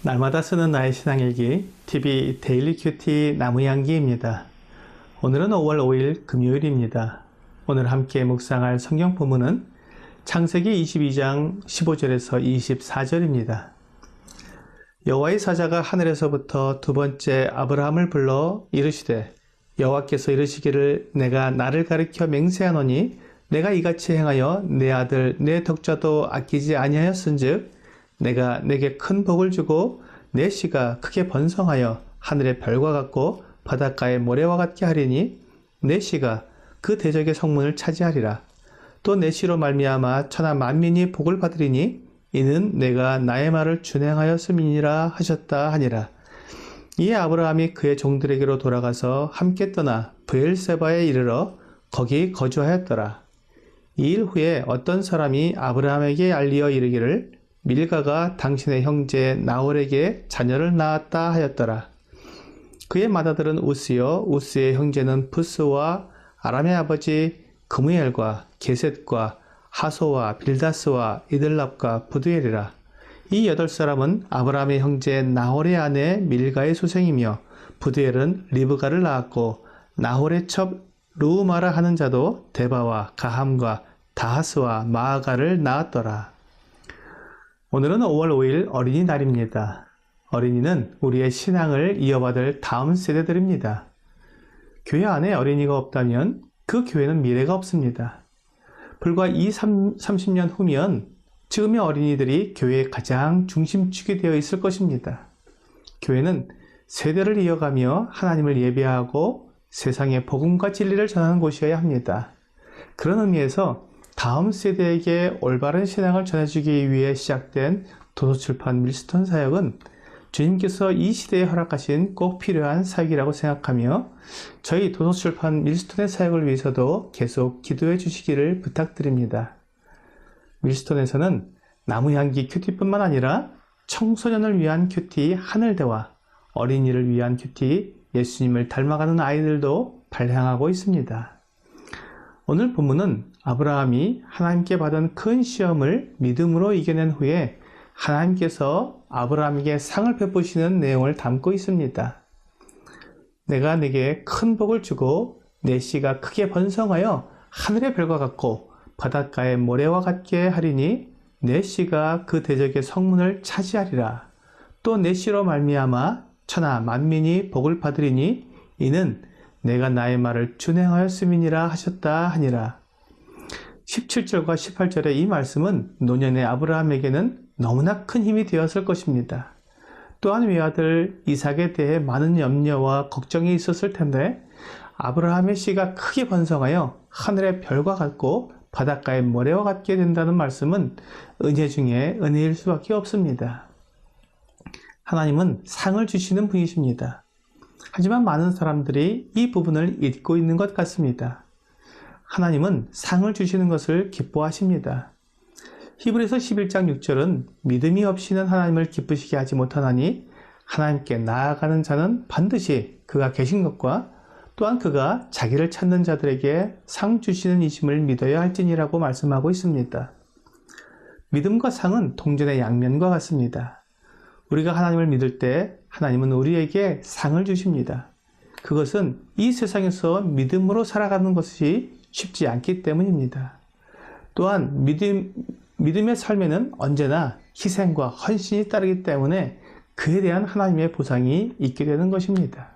날마다 쓰는 나의 신앙일기 TV 데일리 큐티 나무향기입니다. 오늘은 5월 5일 금요일입니다. 오늘 함께 묵상할 성경 본문은 창세기 22장 15절에서 24절입니다. 여호와의 사자가 하늘에서부터 두 번째 아브라함을 불러 이르시되 여호와께서 이르시기를 내가 나를 가리켜 맹세하노니 내가 이같이 행하여 내 아들 내 덕자도 아끼지 아니하였은즉 내가 내게 큰 복을 주고 내 씨가 크게 번성하여 하늘의 별과 같고 바닷가의 모래와 같게 하리니 내 씨가 그 대적의 성문을 차지하리라. 또 내 씨로 말미암아 천하 만민이 복을 받으리니 이는 내가 나의 말을 준행하였음이니라 하셨다 하니라. 이에 아브라함이 그의 종들에게로 돌아가서 함께 떠나 브엘세바에 이르러 거기 거주하였더라. 이 일 후에 어떤 사람이 아브라함에게 알리어 이르기를 밀가가 당신의 형제 나홀에게 자녀를 낳았다 하였더라. 그의 맏아들은 우스요 우스의 형제는 부스와 아람의 아버지 그무엘과 게셋과 하소와 빌다스와 이들랍과 부두엘이라. 이 8사람은 아브라함의 형제 나홀의 아내 밀가의 소생이며 부두엘은 리브가를 낳았고 나홀의 첩 루우마라 하는 자도 데바와 가함과 다하스와 마아가를 낳았더라. 오늘은 5월 5일 어린이날입니다. 어린이는 우리의 신앙을 이어받을 다음 세대들입니다. 교회 안에 어린이가 없다면 그 교회는 미래가 없습니다. 불과 30년 후면 지금의 어린이들이 교회의 가장 중심축이 되어 있을 것입니다. 교회는 세대를 이어가며 하나님을 예배하고 세상의 복음과 진리를 전하는 곳이어야 합니다. 그런 의미에서 다음 세대에게 올바른 신앙을 전해주기 위해 시작된 도서출판 밀스톤 사역은 주님께서 이 시대에 허락하신 꼭 필요한 사역이라고 생각하며 저희 도서출판 밀스톤의 사역을 위해서도 계속 기도해 주시기를 부탁드립니다. 밀스톤에서는 나무향기 큐티뿐만 아니라 청소년을 위한 큐티 하늘대와 어린이를 위한 큐티 예수님을 닮아가는 아이들도 발행하고 있습니다. 오늘 본문은 아브라함이 하나님께 받은 큰 시험을 믿음으로 이겨낸 후에 하나님께서 아브라함에게 상을 베푸시는 내용을 담고 있습니다. 내가 네게 큰 복을 주고 내 씨가 크게 번성하여 하늘의 별과 같고 바닷가의 모래와 같게 하리니 내 씨가 그 대적의 성문을 차지하리라. 또 내 씨로 말미암아 천하 만민이 복을 받으리니 이는 내가 나의 말을 준행하였음이니라 하셨다 하니라. 17절과 18절의 이 말씀은 노년의 아브라함에게는 너무나 큰 힘이 되었을 것입니다. 또한 외아들 이삭에 대해 많은 염려와 걱정이 있었을 텐데 아브라함의 씨가 크게 번성하여 하늘의 별과 같고 바닷가의 모래와 같게 된다는 말씀은 은혜 중에 은혜일 수밖에 없습니다. 하나님은 상을 주시는 분이십니다. 하지만 많은 사람들이 이 부분을 잊고 있는 것 같습니다. 하나님은 상을 주시는 것을 기뻐하십니다. 히브리서 11장 6절은 믿음이 없이는 하나님을 기쁘시게 하지 못하나니 하나님께 나아가는 자는 반드시 그가 계신 것과 또한 그가 자기를 찾는 자들에게 상 주시는 이심을 믿어야 할지니라고 말씀하고 있습니다. 믿음과 상은 동전의 양면과 같습니다. 우리가 하나님을 믿을 때 하나님은 우리에게 상을 주십니다. 그것은 이 세상에서 믿음으로 살아가는 것이 쉽지 않기 때문입니다. 또한 믿음의 삶에는 언제나 희생과 헌신이 따르기 때문에 그에 대한 하나님의 보상이 있게 되는 것입니다.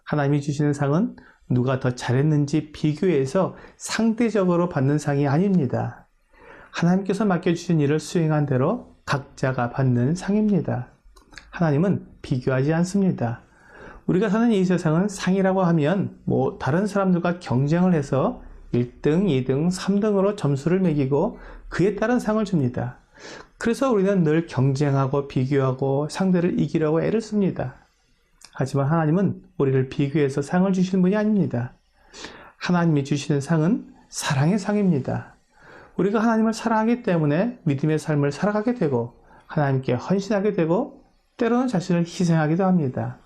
하나님이 주시는 상은 누가 더 잘했는지 비교해서 상대적으로 받는 상이 아닙니다. 하나님께서 맡겨주신 일을 수행한 대로 각자가 받는 상입니다. 하나님은 비교하지 않습니다. 우리가 사는 이 세상은 상이라고 하면 다른 사람들과 경쟁을 해서 1등, 2등, 3등으로 점수를 매기고 그에 따른 상을 줍니다. 그래서 우리는 늘 경쟁하고 비교하고 상대를 이기려고 애를 씁니다. 하지만 하나님은 우리를 비교해서 상을 주시는 분이 아닙니다. 하나님이 주시는 상은 사랑의 상입니다. 우리가 하나님을 사랑하기 때문에 믿음의 삶을 살아가게 되고 하나님께 헌신하게 되고 때로는 자신을 희생하기도 합니다.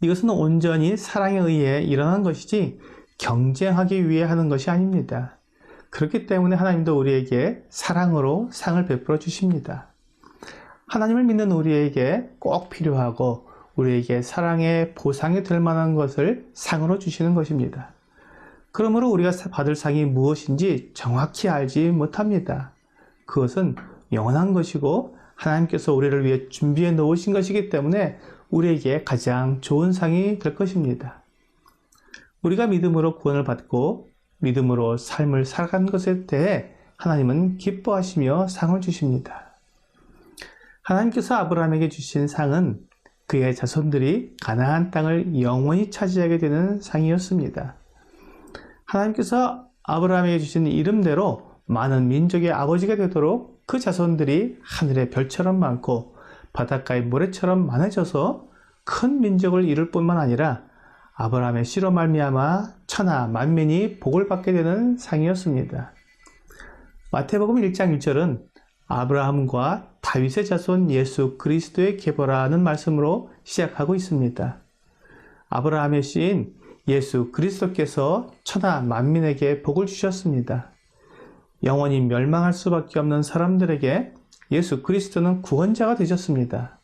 이것은 온전히 사랑에 의해 일어난 것이지 경쟁하기 위해 하는 것이 아닙니다. 그렇기 때문에 하나님도 우리에게 사랑으로 상을 베풀어 주십니다. 하나님을 믿는 우리에게 꼭 필요하고 우리에게 사랑의 보상이 될 만한 것을 상으로 주시는 것입니다. 그러므로 우리가 받을 상이 무엇인지 정확히 알지 못합니다. 그것은 영원한 것이고 하나님께서 우리를 위해 준비해 놓으신 것이기 때문에 우리에게 가장 좋은 상이 될 것입니다. 우리가 믿음으로 구원을 받고 믿음으로 삶을 살아간 것에 대해 하나님은 기뻐하시며 상을 주십니다. 하나님께서 아브라함에게 주신 상은 그의 자손들이 가나안 땅을 영원히 차지하게 되는 상이었습니다. 하나님께서 아브라함에게 주신 이름대로 많은 민족의 아버지가 되도록 그 자손들이 하늘의 별처럼 많고 바닷가의 모래처럼 많아져서 큰 민족을 이룰 뿐만 아니라 아브라함의 씨로 말미암아 천하 만민이 복을 받게 되는 상이었습니다. 마태복음 1장 1절은 아브라함과 다윗의 자손 예수 그리스도의 계보라는 말씀으로 시작하고 있습니다. 아브라함의 씨인 예수 그리스도께서 천하 만민에게 복을 주셨습니다. 영원히 멸망할 수밖에 없는 사람들에게 예수 그리스도는 구원자가 되셨습니다.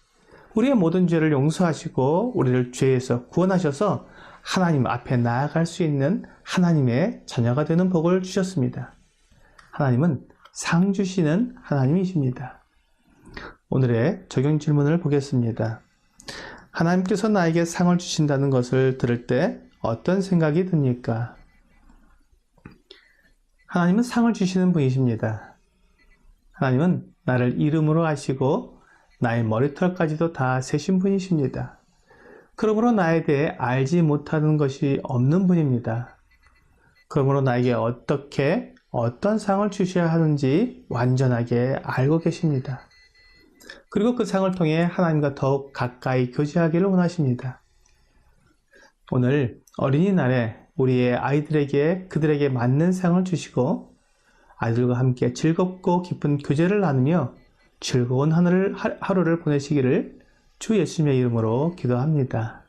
우리의 모든 죄를 용서하시고 우리를 죄에서 구원하셔서 하나님 앞에 나아갈 수 있는 하나님의 자녀가 되는 복을 주셨습니다. 하나님은 상 주시는 하나님이십니다. 오늘의 적용 질문을 보겠습니다. 하나님께서 나에게 상을 주신다는 것을 들을 때 어떤 생각이 듭니까? 하나님은 상을 주시는 분이십니다. 하나님은 나를 이름으로 아시고 나의 머리털까지도 다 세신 분이십니다. 그러므로 나에 대해 알지 못하는 것이 없는 분입니다. 그러므로 나에게 어떤 상을 주셔야 하는지 완전하게 알고 계십니다. 그리고 그 상을 통해 하나님과 더욱 가까이 교제하기를 원하십니다. 오늘 어린이날에 우리의 아이들에게 그들에게 맞는 상을 주시고 아이들과 함께 즐겁고 기쁜 교제를 나누며 즐거운 하루를 보내시기를 주 예수님의 이름으로 기도합니다.